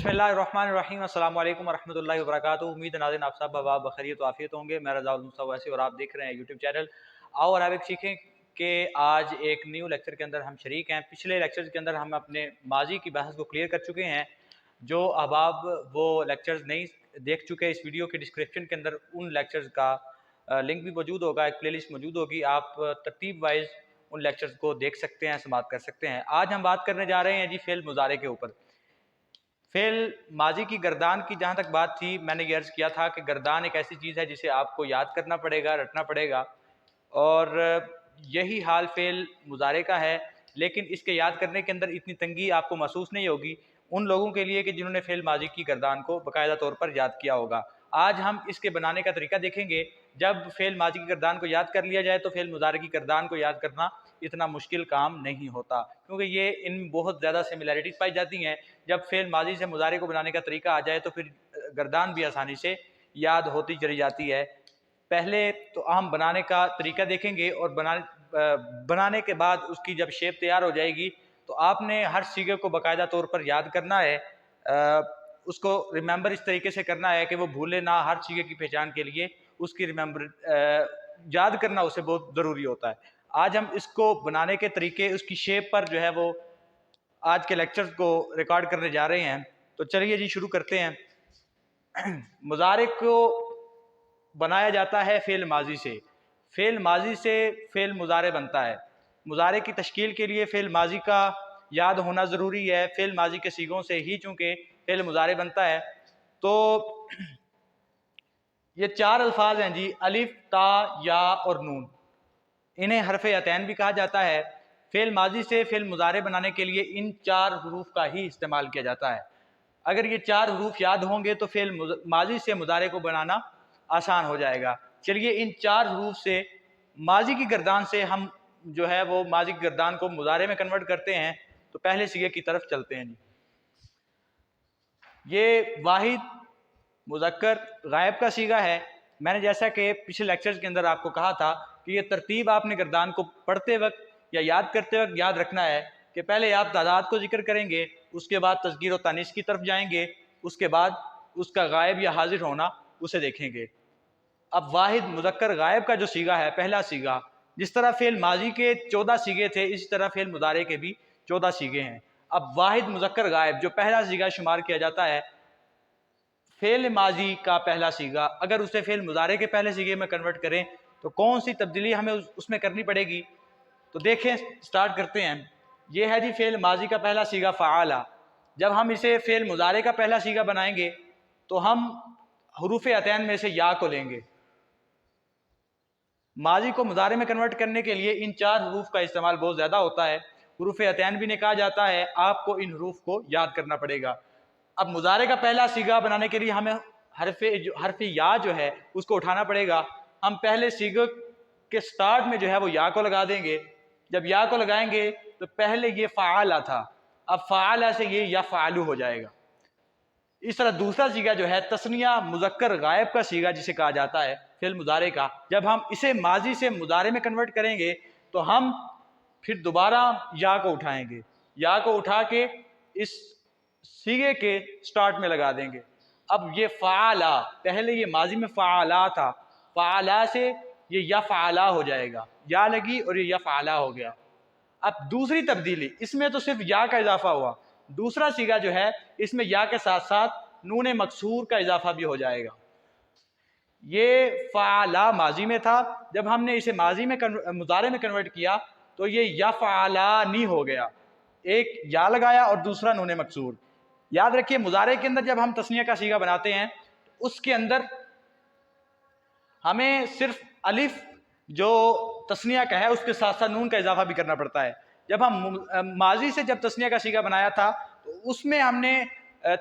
बिस्मिल्लाहिर्रहमानिर्रहीम अस्सलाम वालेकुम वरहमतुल्लाहि वबरकातुहू। उम्मीद है नाज़रीन आप सब बाब बखैरियत व आफियत होंगे। मैं रज़ा उल मुस्तफ़ा वैसी और आप देख रहे हैं यूट्यूब चैनल आओ और आप सीखें कि आज एक न्यू लेक्चर के अंदर हम शरीक हैं। पिछले लेक्चर के अंदर हम अपने माजी की बहस को क्लियर कर चुके हैं। जो अहबाब वो लेक्चर्स नहीं देख चुके, इस वीडियो के डिस्क्रिप्शन के अंदर उन लेक्चर्स का लिंक भी मौजूद होगा, एक प्लेलिस्ट मौजूद होगी। आप तरतीब वाइज उन लेक्चर्स को देख सकते हैं, समाअत कर सकते हैं। आज हम बात करने जा रहे हैं जी फेल मुजारे के ऊपर। फेल माजी की गर्दान की जहाँ तक बात थी, मैंने ये अर्ज़ किया था कि गर्दान एक ऐसी चीज़ है जिसे आपको याद करना पड़ेगा, रटना पड़ेगा, और यही हाल फेल मुजारे का है। लेकिन इसके याद करने के अंदर इतनी तंगी आपको महसूस नहीं होगी उन लोगों के लिए कि जिन्होंने फेल माजी की गर्दान को बाकायदा तौर पर याद किया होगा। आज हम इसके बनाने का तरीका देखेंगे। जब फेल माजी की गर्दान को याद कर लिया जाए तो फेल मुजारे की गर्दान को याद करना इतना मुश्किल काम नहीं होता, क्योंकि ये इनमें बहुत ज़्यादा सिमिलैरिटीज़ पाई जाती हैं। जब फेल माजी से मुजारे को बनाने का तरीका आ जाए तो फिर गर्दान भी आसानी से याद होती चली जाती है। पहले तो हम बनाने का तरीका देखेंगे और बनाने के बाद उसकी जब शेप तैयार हो जाएगी तो आपने हर सीगे को बाकायदा तौर पर याद करना है। उसको रिमेंबर इस तरीके से करना है कि वो भूले ना। हर सीगे की पहचान के लिए उसकी याद करना उसे बहुत ज़रूरी होता है। आज हम इसको बनाने के तरीके, उसकी शेप पर जो है वो आज के लेक्चर्स को रिकॉर्ड करने जा रहे हैं। तो चलिए जी शुरू करते हैं। मुजारे को बनाया जाता है फेल माजी से। फेल माजी से फेल मुजारे बनता है। मुजारे की तश्कील के लिए फेल माजी का याद होना ज़रूरी है। फेल माजी के सीगों से ही चूँकि फेल मुजारे बनता है। तो ये चार अल्फाज हैं जी, अलिफ, ता, या और नून। इन्हें हरफ अतैन भी कहा जाता है। फेल माजी से फेल मुजारे बनाने के लिए इन चार हरूफ का ही इस्तेमाल किया जाता है। अगर ये चार हरूफ याद होंगे तो फेल माजी से मुजारे को बनाना आसान हो जाएगा। चलिए इन चार हरूफ से माजी की गर्दान से हम जो है वो माजी की गर्दान को मुजारे में कन्वर्ट करते हैं। तो पहले सीगे की तरफ चलते हैं जी। ये वाहिद मुज़क्कर गायब का सीगा है। मैंने जैसा कि पिछले लेक्चर्स के अंदर आपको कहा था कि ये तरतीब आपने गर्दान को पढ़ते वक्त या याद करते वक्त याद रखना है कि पहले आप तादाद को जिक्र करेंगे, उसके बाद तज़कीर और तानीस की तरफ जाएंगे, उसके बाद उसका गायब या हाजिर होना उसे देखेंगे। अब वाहिद मुज़क्कर गायब का जो सीगा है, पहला सीगा, जिस तरह फेल माजी के 14 सीगे थे इसी तरह फेल मुदारे के भी 14 सीगे हैं। अब वाहिद मुज़क्कर गायब जो पहला सीगा शुमार किया जाता है, फेल माजी का पहला सीगा, अगर उसे फेल मुजारे के पहले सीगे में कन्वर्ट करें तो कौन सी तब्दीली हमें उसमें करनी पड़ेगी। तो देखें, स्टार्ट करते हैं। ये है जी फेल माजी का पहला सीगा फ़आला। जब हम इसे फेल मुजारे का पहला सीगा बनाएंगे तो हम हरूफ अतैन में से या को लेंगे। माजी को मुजारे में कन्वर्ट करने के लिए इन चार हरूफ का इस्तेमाल बहुत ज़्यादा होता है। हरूफ अतैन भी ने कहा जाता है। आपको इन हरूफ को याद करना पड़ेगा। अब मुजारे का पहला सीगा बनाने के लिए हमें हरफ या जो है उसको उठाना पड़ेगा। हम पहले सीगे के स्टार्ट में जो है वो या को लगा देंगे। जब या को लगाएंगे तो पहले ये फ़आला था, अब फ़आला से ये या फ़आलू हो जाएगा। इस तरह दूसरा सीगा जो है तस्निया मुज़क्कर गायब का सीगा जिसे कहा जाता है फेल मुजारे का, जब हम इसे माजी से मुजारे में कन्वर्ट करेंगे तो हम फिर दोबारा या को उठाएंगे। या को उठा के इस सीगे के स्टार्ट में लगा देंगे। अब ये फ़आला, पहले ये माजी में फ़आला था, फ़आला से ये या फ़आला हो जाएगा। या लगी और ये या फ़आला हो गया। अब दूसरी तब्दीली, इसमें तो सिर्फ या का इजाफा हुआ। दूसरा सीगा जो है इसमें या के साथ साथ नून मकसूर का इजाफा भी हो जाएगा। ये फ़आला माजी में था, जब हमने इसे माजी में मुजारे में कन्वर्ट किया तो ये या फ़आलानी हो गया। एक या लगाया और दूसरा नून मकसूर। याद रखिए मुजारे के अंदर जब हम तस्निया का सीगा बनाते हैं उसके अंदर हमें सिर्फ अलिफ जो तस्निया का है उसके साथ साथ नून का इजाफा भी करना पड़ता है। जब हम माजी से जब तस्निया का सीगा बनाया था तो उसमें हमने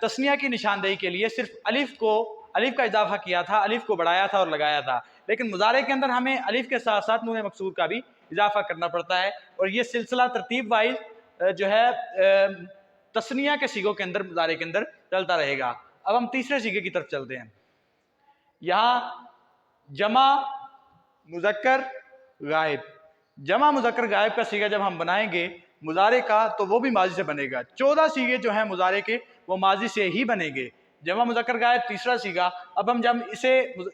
तस्निया की निशानदेही के लिए सिर्फ अलिफ का इजाफा किया था, अलिफ को बढ़ाया था और लगाया था। लेकिन मुजारे के अंदर हमें अलिफ के साथ साथ नून मकसूर का भी इजाफा करना पड़ता है। और ये सिलसिला तरतीब वाइज जो है तस्निया के सीगों के अंदर मुजारे के अंदर चलता रहेगा। अब हम तीसरे सीगे की तरफ चलते हैं। यहाँ जमा मुज़क्कर गायब, जमा मुज़क्कर गायब का सीगा जब हम बनाएंगे मुजारे का तो वो भी माजी से बनेगा। 14 सीगे जो हैं मुजारे के वो माजी से ही बनेंगे। जमा मुज़क्कर गायब तीसरा सीगा। अब हम जब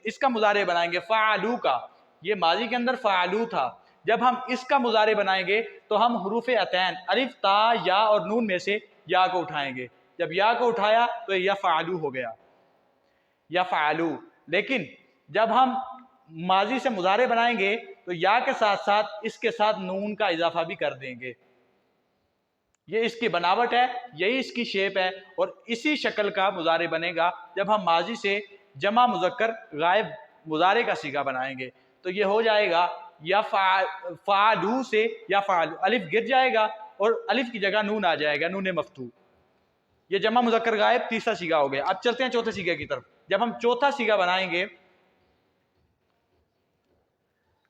इसका मुज़ारे बनाएंगे फ़अलू का, ये माजी के अंदर फ़अलू था, जब हम इसका मुज़ारे बनाएंगे तो हम हुरूफ़ अतैन अलिफ ता या और नून में से या को उठाएंगे। जब या को उठाया तो या फ़अलू हो गया, या फ़अलू। लेकिन जब हम माजी से मुज़ारे बनाएंगे तो या के साथ साथ इसके साथ नून का इजाफा भी कर देंगे। ये इसकी बनावट है, यही इसकी शेप है, और इसी शक्ल का मुज़ारे बनेगा जब हम माजी से जमा मुज़क्कर गायब मुज़ारे का सीगा बनाएंगे। तो ये हो जाएगा या फ़अलू से या फ़अलू, अलिफ गिर जाएगा और अलिफ की जगह नून आ जाएगा, नून मफ्तू। ये जमा मुज़क्कर गायब तीसरा सीगा हो गया। अब चलते हैं चौथे सीगे की तरफ। जब हम चौथा सीगा बनाएंगे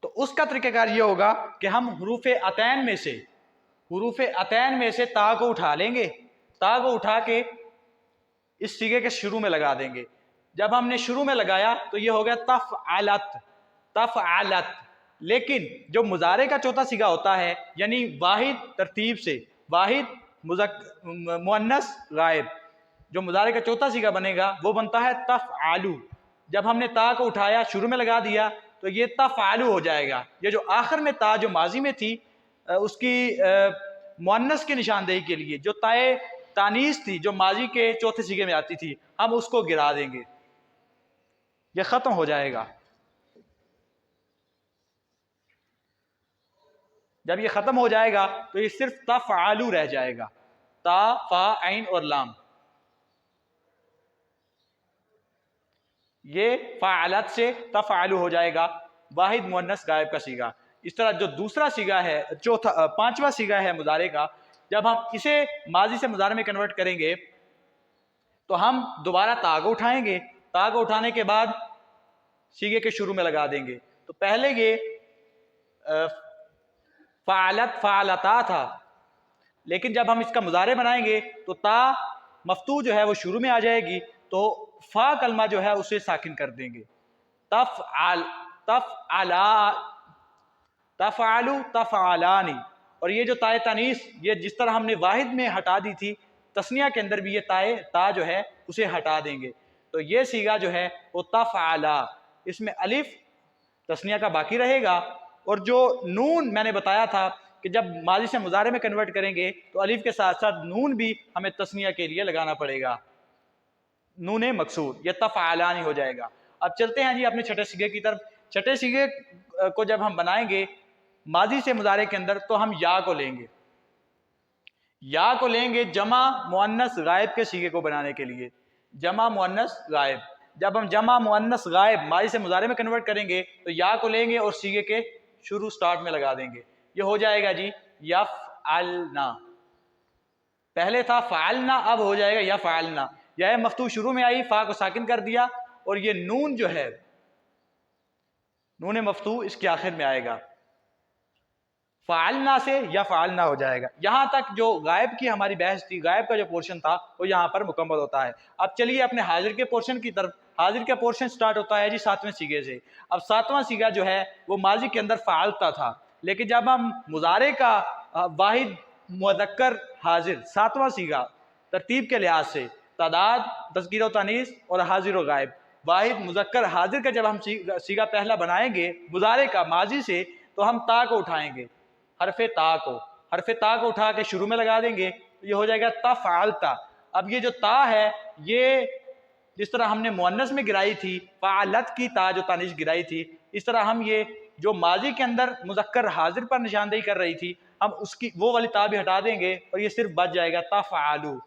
तो उसका तरीक़ाकार ये होगा कि हम हुरूफ़े अतैन में से ता को उठा लेंगे, ता को उठा के इस सीगे के शुरू में लगा देंगे। जब हमने शुरू में लगाया तो ये हो गया तफ़अलत। लेकिन जो मुज़ारे का चौथा सीगा होता है, यानी वाहिद तरतीब से, वाहिद मुअन्नस गायब, जो मुज़ारे का चौथा सीगा बनेगा वो बनता है तफ़अलू। जब हमने ता को उठाया शुरू में लगा दिया तो ये तफ़अलू हो जाएगा। ये जो आखिर में ता जो माजी में थी उसकी मुअन्नस की निशानदेही के लिए जो ताए तानीस थी जो माजी के चौथे सीगे में आती थी, हम उसको गिरा देंगे, ये ख़त्म हो जाएगा। जब ये ख़त्म हो जाएगा तो ये सिर्फ तफ़अलू रह जाएगा, ता फ़ा ऐन और लाम। ये फ़अलत से तफ़अलू हो जाएगा, वाहिद मुअन्नस गायब का सीगा। इस तरह जो दूसरा सीगा है, पांचवा सीगा है मुज़ारे का, जब हम इसे माजी से मुज़ारे में कन्वर्ट करेंगे तो हम दोबारा ता को उठाएंगे, ता को उठाने के बाद सीगे के शुरू में लगा देंगे। तो पहले ये फ़अलत फ़अलता था, लेकिन जब हम इसका मुज़ारे बनाएंगे तो ता मफ्तू जो है वो शुरू में आ जाएगी, तो फ़ा कलमा जो है उसे साकिन कर देंगे। तफ़अलू तफ़अलानी। और ये जो ताए तानीस, ये जिस तरह हमने वाहिद में हटा दी थी, तस्निया के अंदर भी ये ता जो है उसे हटा देंगे। तो ये सीगा जो है वो तफ़अला, इसमें अलिफ तस्निया का बाकी रहेगा, और जो नून मैंने बताया था कि जब माजी से मुज़ारे में कन्वर्ट करेंगे तो अलिफ के साथ साथ नून भी हमें तस्निया के लिए लगाना पड़ेगा, नून मकसूर, यह तफ़अलानी हो जाएगा। अब चलते हैं जी अपने छठे सीगे की तरफ। छठे सीगे को जब हम बनाएंगे माजी से मुज़ारे के अंदर तो हम या को लेंगे, या को लेंगे जमा मुअन्नस गायब के सीगे को बनाने के लिए, जमा मुअन्नस गायब। जब हम जमा मुअन्नस गायब माजी से मुज़ारे में कन्वर्ट करेंगे तो या को लेंगे और सीगे के शुरू स्टार्ट में लगा देंगे। ये हो जाएगा जी यफ़अलना। पहले था फ़अलना, अब हो जाएगा यफ़अलना। यह मफ्तू शुरू में आई, फ़ा को साकिन कर दिया, और ये नून जो है नून मफ्तू इसके आखिर में आएगा, फ़अलना से या फ़अलना हो जाएगा। यहाँ तक जो गायब की हमारी बहस थी, गायब का जो पोर्शन था वो यहाँ पर मुकम्मल होता है। अब चलिए अपने हाजिर के पोर्शन की तरफ। हाजिर का पोर्शन स्टार्ट होता है जी सातवें सीगे से। अब सातवां सीगा जो है वो माजी के अंदर फ़अलता था, लेकिन जब हम मुज़ारे का वाहिद मुज़क्कर हाजिर सातवां सीगा तरतीब के लिहाज से तादाद, तज़कीर व तानीस और हाजिर व गायब, वाहिद मुज़क्कर हाजिर का जब हम सीगा पहला बनाएंगे मुज़ारे का माजी से, तो हम ता को उठाएंगे, हरफ़े ता को उठा के शुरू में लगा देंगे, तो ये हो जाएगा तफ़अलता। अब ये जो ता है ये जिस तरह हमने मुअन्नस में गिराई थी, फ़अलत की ता जो तानीस गिराई थी, इस तरह हम ये जो माजी के अंदर मुज़क्कर हाजिर पर निशानदेही कर रही थी, हम उसकी वो वाली ता भी हटा देंगे और ये सिर्फ बच जाएगा तफ़अलू।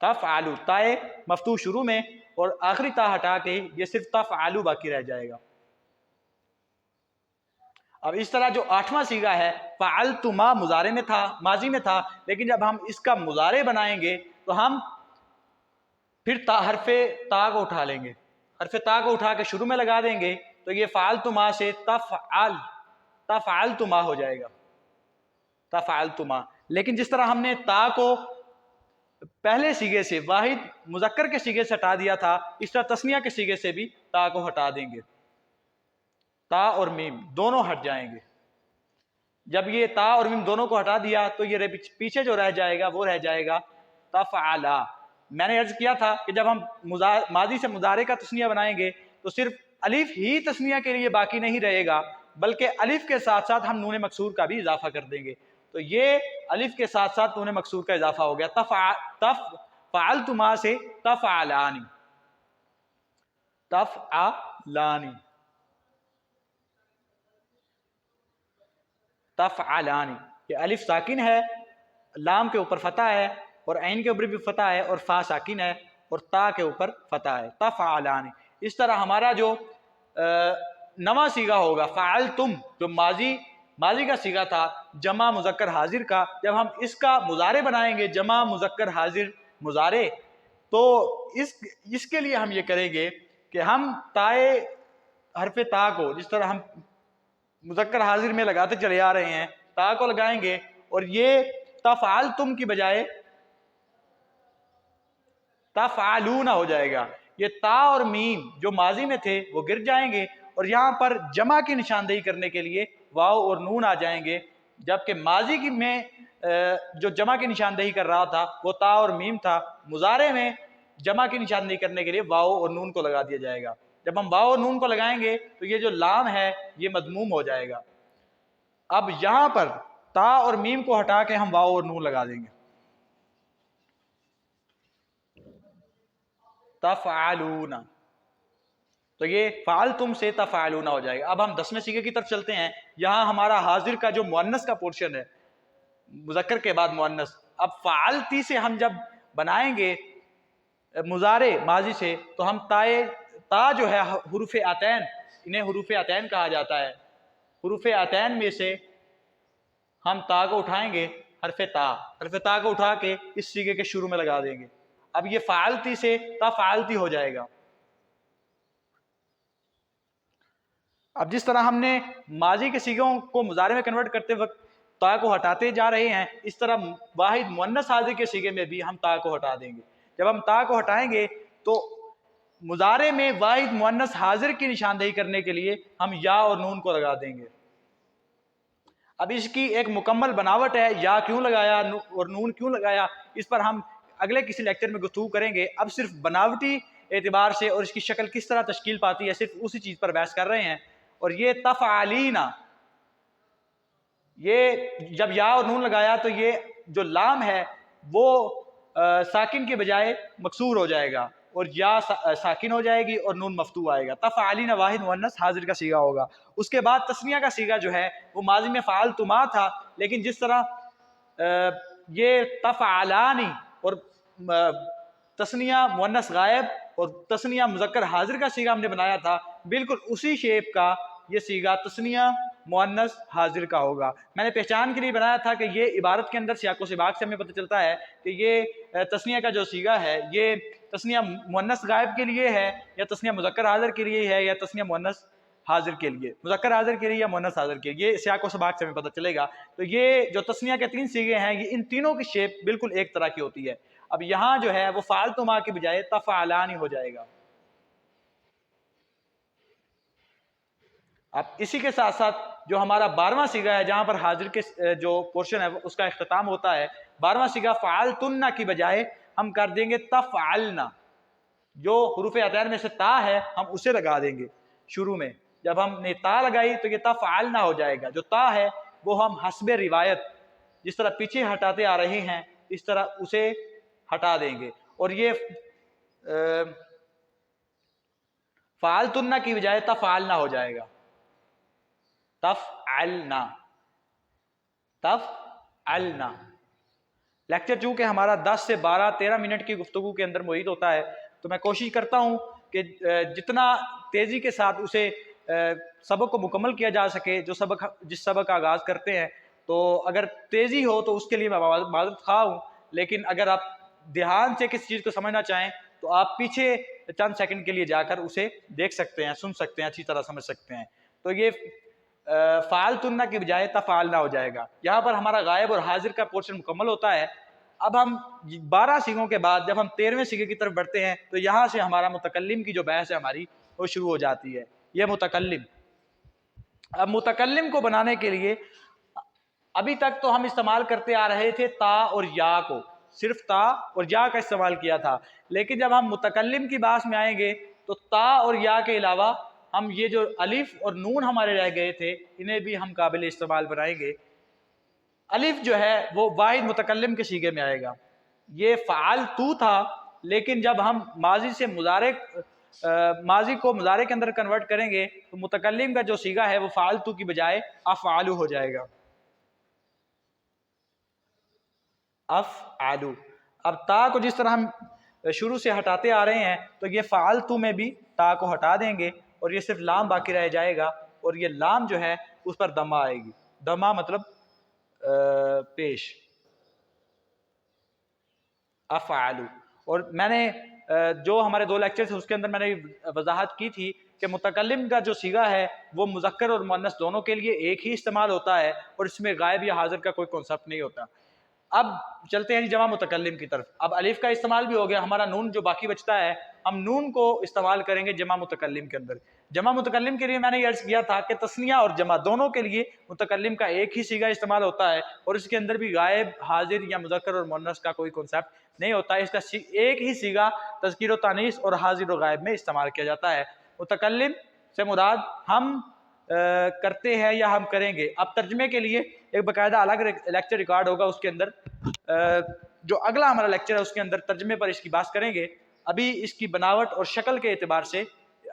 तफ़अलू, ताए मफ्तू शुरू में और आखिरी ता हटा के ये सिर्फ तफ़अलू बाकी रह जाएगा। अब इस तरह जो आठवां सीगा है फ़अलतुमा मुज़ारे में था, माजी में था, लेकिन जब हम इसका मुज़ारे बनाएंगे तो हम फिर हरफ़े ता को उठा लेंगे, हरफ़े ता को उठा के शुरू में लगा देंगे, तो ये फ़अलतुमा से तफ़अलतुमा हो जाएगा, तफ़अलतुमा। लेकिन जिस तरह हमने ता को पहले सीगे से वाहिद मुज़क्कर के सीगे से हटा दिया था, इस तरह तस्निया के सीगे से भी ता को हटा देंगे, ता और मीम दोनों हट जाएंगे। जब ये ता और मीम दोनों को हटा दिया तो ये पीछे जो रह जाएगा वो रह जाएगा तफ़अला। मैंने अर्ज किया था कि जब हम माजी से मुजारे का तस्निया बनाएंगे तो सिर्फ अलिफ ही तस्निया के लिए बाकी नहीं रहेगा, बल्कि अलिफ के साथ साथ हम नून मकसूर का भी इजाफा कर देंगे। तो ये अलिफ के साथ साथ नून मकसूर का इजाफा हो गया। तफ़अलतुमा से तफ़अलानी, तफ़अलानी, तफ़अलानी। ये अलिफ साकिन है, लाम के ऊपर फतह है, और ऐन के ऊपर भी फतह है, और फा साकिन है, और ता के ऊपर फतह है। तफ़अलानी। इस तरह हमारा जो नवा सीगा होगा फ़अलतुम, जो माजी का सीगा था जमा मुज़क्कर हाजिर का, जब हम इसका मुजारे बनाएंगे जमा मुज़क्कर हाजिर मुजारे, तो इसके लिए हम ये करेंगे कि हम ताए हरफ ता को जिस तरह हम मुज़क्कर हाजिर में लगाते चले आ रहे हैं, ता को लगाएंगे और ये तफ़अलतुम की बजाय तफ़अलूना हो जाएगा। ये ता और मीम जो माजी में थे वो गिर जाएंगे और यहाँ पर जमा की निशानदेही करने के लिए वाव और नून आ जाएंगे, जबकि माजी की में जो जमा की निशानदेही कर रहा था वो ता और मीम था। मुजारे में जमा की निशानदेही करने के लिए वाव और नून को लगा दिया जाएगा। जब हम वाव और नून को लगाएंगे तो ये जो लाम है ये मदमूम हो जाएगा। अब यहाँ पर ता और मीम को हटा के हम वाव और नून लगा देंगे। तफ़अलूना, तो ये फ़अलतुम से तफ़अलूना हो जाएगा। अब हम 10वें सीगे की तरफ चलते हैं। यहाँ हमारा हाजिर का जो मुअन्नस का पोर्शन है, मुज़क्कर के बाद मुअन्नस, अब फ़अलती से हम जब बनाएंगे मुजारे माजी से, तो हम ता जो है हुरूफ आतैन, इन्हें हुरूफ आतैन कहा जाता है। हुरूफ आतैन में से हम ता को उठाएंगे, हरफ ता को उठा के इस सीगे के शुरू में लगा देंगे। अब ये फ़अलती से तफ़अलती हो जाएगा। अब जिस तरह हमने माजी के सीगों को मुजारे में कन्वर्ट करते वक्त ता को हटाते जा रहे हैं, इस तरह वाहिद मुअन्नस हाजिर के सीगे में भी हम ता को हटा देंगे। जब हम ता को हटाएंगे तो मुजारे में वाहिद मुअन्नस हाजिर की निशानदेही करने के लिए हम या और नून को लगा देंगे। अब इसकी एक मुकम्मल बनावट है, या क्यों लगाया और नून क्यों लगाया, इस पर हम अगले किसी लेक्चर में गुफ्तगू करेंगे। अब सिर्फ बनावटी एतबार से और इसकी शक्ल किस तरह तश्कील पाती है, सिर्फ उसी चीज़ पर बहस कर रहे हैं। और ये तफ़अलीना, ये जब या और नून लगाया तो ये जो लाम है वो साकिन के बजाय मकसूर हो जाएगा और या साकिन हो जाएगी और नून मफ्तू आएगा। तफ़अलीना वाहिद मुअन्नस हाजिर का सीगा होगा। उसके बाद तस्निया का सीगा जो है वो माजी में फ़अलतुमा था, लेकिन जिस तरह ये तफ़अलानी और तस्निया मुअन्नस गायब और तस्निया मुज़क्कर हाजिर का सीगा हमने बनाया था, बिल्कुल उसी शेप का ये सीगा तस्निया मुअन्नस हाजिर का होगा। मैंने पहचान के लिए बनाया था कि ये इबारत के अंदर सियाक़ो सिबाक से हमें पता चलता है कि ये तस्निया का जो सीगा है ये तस्निया मुअन्नस गायब के लिए है या तस्निया मुज़क्कर हाजिर के लिए है या तस्निया मुअन्नस हाजिर के लिए, मुज़क्कर हाजिर के लिए या मुअन्नस हाजिर के लिए, ये सियाक़ो सिबाक से हमें पता चलेगा। तो ये जो तस्निया के 3 सीगे हैं, ये इन तीनों की शेप बिल्कुल एक तरह की होती है। अब यहाँ जो है वो फ़अलतुमा की बजाय तफ़अलानी हो जाएगा। अब इसी के साथ साथ जो हमारा 12वां सीगा है, जहां पर हाजिर के जो पोर्शन है उसका इख्तिताम होता है, 12वां सीगा फ़अलतुन्ना की बजाय हम कर देंगे तफ़अलना। जो हुरूफ अतैन में से ता है हम उसे लगा देंगे शुरू में। जब हमने ता लगाई तो ये तफ़अलना हो जाएगा। जो ता है वो हम हस्बे रिवायत जिस तरह पीछे हटाते आ रहे हैं इस तरह उसे हटा देंगे और ये फ़अलतुन्ना की बजाय तफ़अलना हो जाएगा। तफ़अलना, तफ़अलना। लेक्चर चूँकि हमारा 10 से 12-13 मिनट की गुफ्तगू के अंदर मुहित होता है, तो मैं कोशिश करता हूँ कि जितना तेज़ी के साथ उसे सबक को मुकम्मल किया जा सके। जिस सबक का आगाज़ करते हैं, तो अगर तेज़ी हो तो उसके लिए मैं माज़रत ख़्वाह हूँ, लेकिन अगर आप ध्यान से किसी चीज़ को समझना चाहें तो आप पीछे चंद सेकंड के लिए जाकर उसे देख सकते हैं, सुन सकते हैं, अच्छी तरह समझ सकते हैं। तो ये फ़अलतुन्ना की बजाय तफ़अलना हो जाएगा। यहाँ पर हमारा गायब और हाजिर का पोर्शन मुकम्मल होता है। अब हम 12 सीगों के बाद जब हम 13वें सीगे की तरफ बढ़ते हैं तो यहाँ से हमारा मुतकल्लिम की जो बहस है हमारी वो शुरू हो जाती है। ये मुतकल्लिम। अब मुतकल्लिम को बनाने के लिए अभी तक तो हम इस्तेमाल करते आ रहे थे ता और या को, صرف تا اور یا کا استعمال کیا تھا، لیکن جب ہم متکلم کی بحث میں آئیں گے تو تا اور یا کے علاوہ ہم یہ جو الف اور نون ہمارے رہ گئے تھے انہیں بھی ہم قابل استعمال بنائیں گے۔ الف جو ہے وہ واحد متکلم کے صیغے میں آئے گا، یہ فعلت تھا، لیکن جب ہم ماضی کو مضارع کے اندر کنورٹ کریں گے تو متکلم کا جو صیغہ ہے وہ فعلت کی بجائے افعلوا ہو جائے گا، افعلوا۔ اب تا کو جس طرح ہم شروع سے ہٹاتے آ رہے ہیں تو یہ فعلت میں بھی تا کو ہٹا دیں گے اور یہ صرف لام باقی رہ جائے گا، اور یہ لام جو ہے اس پر دمہ آئے گی، دمہ مطلب پیش، افعلوا۔ اور میں نے جو ہمارے 2 لیکچرز اس کے اندر میں نے وضاحت کی تھی کہ متکلم کا جو صیغہ ہے وہ مذکر اور مؤنث دونوں کے لیے ایک ہی استعمال ہوتا ہے اور اس میں غائب یا حاضر کا کوئی کنسپٹ نہیں ہوتا۔ اب چلتے ہیں جمع متکلم کی طرف۔ اب الف کا استعمال بھی ہو گیا، ہمارا نون جو باقی بچتا ہے ہم نون کو استعمال کریں گے جمع متکلم کے اندر۔ جمع متکلم کے لیے میں نے یہ عرض کیا تھا کہ تثنیہ اور جمع دونوں کے لیے متکلم کا ایک ہی صیغہ استعمال ہوتا ہے اور اس کے اندر بھی غائب، حاضر یا مذکر اور مؤنث کا کوئی کنسپٹ نہیں ہوتا، اس کا ایک ہی صیغہ تذکیر و تانیث اور حاضر و غائب میں استعمال کیا جاتا ہے۔ متکلم سے مراد ہم کرتے ہیں یا ہم کریں گے۔ اب ترجمے کے لیے ایک باقاعدہ الگ لیکچر ریکارڈ ہوگا، اس کے اندر جو اگلا ہمارا لیکچر ہے اس کے اندر ترجمے پر اس کی بات کریں گے۔ ابھی اس کی بناوٹ اور شکل کے اعتبار سے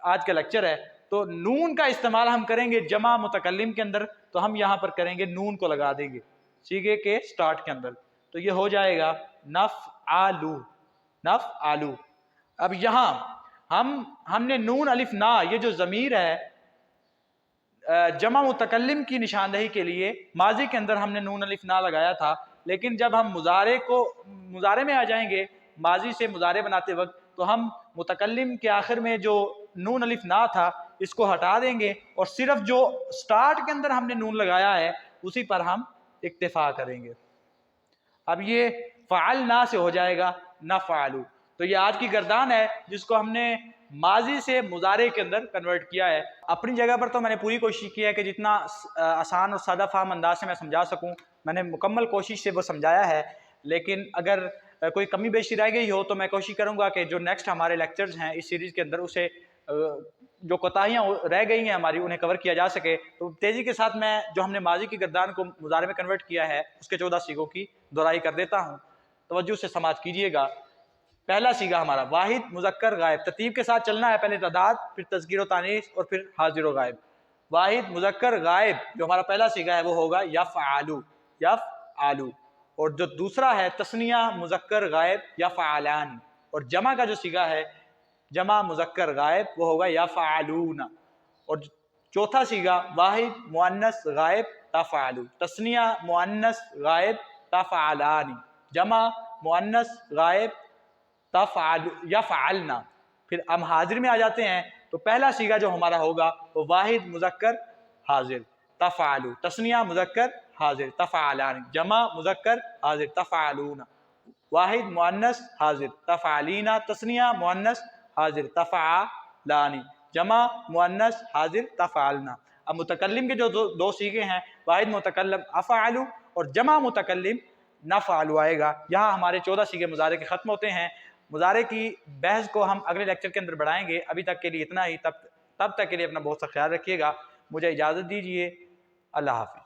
آج کا لیکچر ہے تو نون کا استعمال ہم کریں گے جمع متکلم کے اندر، تو ہم یہاں پر کریں گے نون کو لگا دیں گے صیغے کے سٹارٹ کے اندر، تو یہ ہو جائے گا نفعلوا، نفعلوا۔ اب یہاں ہم نے نون الف نا، یہ جو ضمیر ہے جمع متکلم کی نشاندہی کے لیے ماضی کے اندر ہم نے نون الف نا لگایا تھا، لیکن جب ہم مضارع میں آ جائیں گے ماضی سے مضارع بناتے وقت تو ہم متکلم کے آخر میں جو نون الف نا تھا اس کو ہٹا دیں گے اور صرف جو سٹارٹ کے اندر ہم نے نون لگایا ہے اسی پر ہم اکتفا کریں گے۔ اب یہ فعلنا سے ہو جائے گا نفعلوا۔ تو یہ آج کی گردان ہے جس کو ہم نے ماضی سے مضارع کے اندر کنورٹ کیا ہے۔ اپنی جگہ پر تو میں نے پوری کوشش کی ہے کہ جتنا آسان اور سادہ فہم انداز سے میں سمجھا سکوں میں نے مکمل کوشش سے وہ سمجھایا ہے، لیکن اگر کوئی کمی بیشی رہ گئی ہو تو میں کوشش کروں گا کہ جو نیکسٹ ہمارے لیکچرز ہیں اس سیریز کے اندر اسے جو کوتاہیاں رہ گئی ہیں ہماری انہیں کور کیا جا سکے۔ تو تیزی کے ساتھ میں جو ہم نے ماضی کی گردان کو مضارع میں کنورٹ کیا ہے اس کے 14 صیغوں کی دہرائی کر دیتا ہوں، توجہ سے سماعت کیجئے گا۔ پہلا صیغہ ہمارا واحد مذکر غائب، ترتیب کے ساتھ چلنا ہے، پہلے تعداد پھر تذکیر و تانیث اور پھر حاضر و غائب۔ واحد مذکر غائب جو ہمارا پہلا صیغہ ہے وہ ہوگا یفعلوا، یفعلوا۔ اور جو دوسرا ہے تثنیہ مذکر غائب یفعلان، اور جمع کا جو صیغہ ہے جمع مذکر غائب وہ ہوگا یفعلون۔ اور چوتھا صیغہ واحد مؤنث غائب تفعلوا، تثنیہ مؤنث غائب تفعلان، جمع مؤنث غائب یفعلنا۔ پھر ہم حاضر میں آ جاتے ہیں تو پہلا صیغہ جو ہمارا ہوگا وہ واحد مذکر حاضر تفعلوا، تثنیہ مذکر حاضر تفعلان، جمع مذکر حاضر تفعلون، واحد مؤنث حاضر تفعلین، تثنیہ مؤنث حاضر تفعلان، جمع مؤنث حاضر تفعلنا۔ اب متکلم کے جو دو صیغے ہیں واحد متکلم افعلوا اور جمع متکلم نفعلوا آئے گا۔ یہاں ہمارے 14 صیغے مضارع کے ختم ہوتے ہیں۔ مضارع کی بحث کو ہم اگلے لیکچر کے اندر بڑھائیں گے، ابھی تک کے لیے اتنا ہی۔ تب تک کے لیے اپنا بہت سا خیال رکھیے گا، مجھے اجازت دیجیے، اللہ حافظ۔